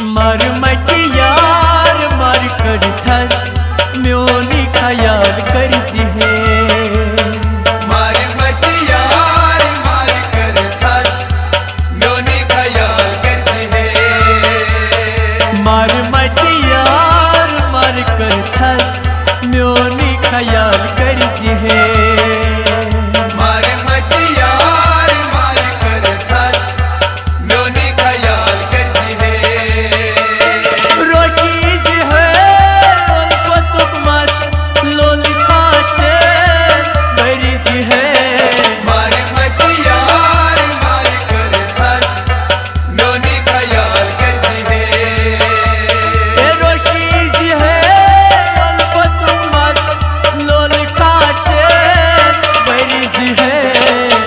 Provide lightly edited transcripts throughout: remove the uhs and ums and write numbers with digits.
मार मटियार मार कर थस म्योनी ख्याल करसी है। मार मटियार मार कर थस म्योनी ख्याल करसी है। मार मटियार मार कर थस म्योनी ख्याल करसी है। मार मटियार मार कर थस म्योनी ख्याल करसी है। रोशीज है उनको तुकमस लोलिका से बरिश है। मार मटियार मार कर थस म्योनी ख्याल करसी है। रोशीज है उनको तुकमस लोलिका से बरिश है।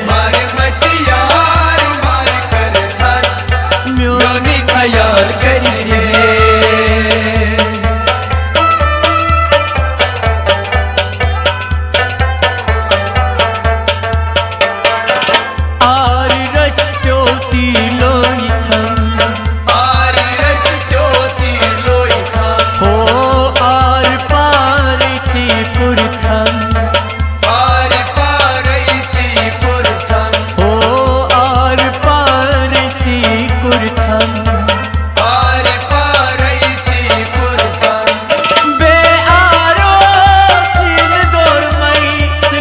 मार मटियार मार कर थस म्योनी ख्याल करसी है। आर रस्त्योती लोई थम आर रस ज्योति लोई था। हो आर पार से पुरथम पार पारैसी पुरथम। हो आर पार से पुरथम पार पारैसी पुरथम। बे आरो सिल दौर मई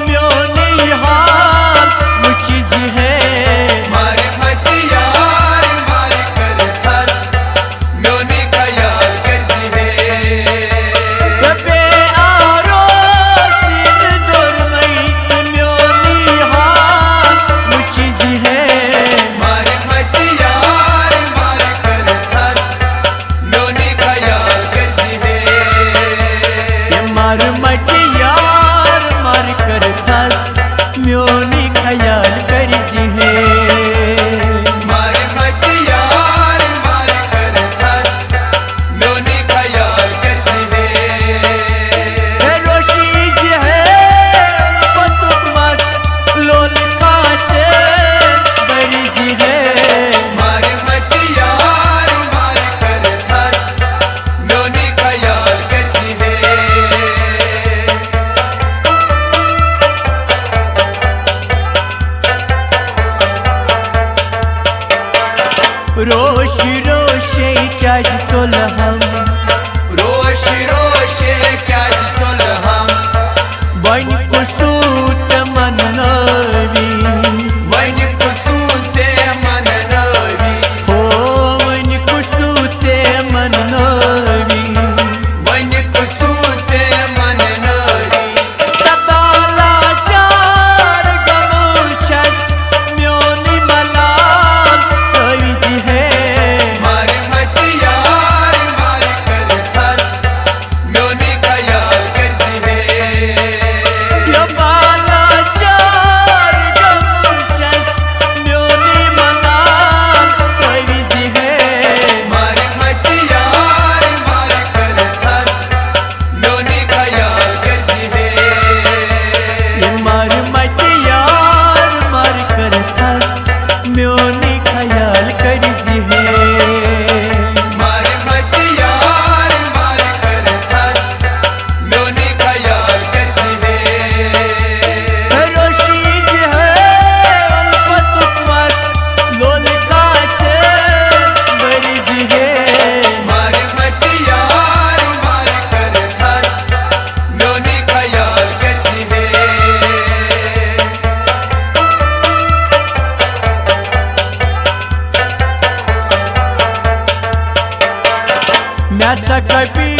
म्योनी हाल मुचिज है। मार मटियार मार कर थस म्योनी ख्याल करसी है। बे आरो सिल दौर मई म्योनी हाल मुचिज है। मार मटियार मार कर थस म्योनी ख्याल करसी है। मार मटियार मार कर थस म्योनी ख्याल करसी है। मार मटियार मार कर थस म्योनी ख्याल करसी है। रोशीज है तुकमस लोलिका से बरिश है। मार मटियार मार कर थस म्योनी ख्याल करसी है। रोश रोशे क्या हम रोश रोशे क्या चल हम। वन कुसूत मन नवी वन कुसूचे मन नवी। हो वन कुसूत मन नवी वन कुसूचे मन नवी। तताला चार गमुचस म्योनी मलाल कविज है। मार मटियार मार कर थस म्योनी ख्याल करसी है। यो बाला चार गमुचस म्योनी मलाल कविज है। मार मटियार मार कर थस म्योनी ख्याल करसी है। ये मार मटियार मार कर थस म्योनी ख्याल करसी है। मार मटियार मार कर थस म्योनी ख्याल करसी है। रोशीज है उनको तुकमस लोलिका से बरिश है। मार मटियार मार कर थस म्योनी ख्याल करसी है। मैं सकबी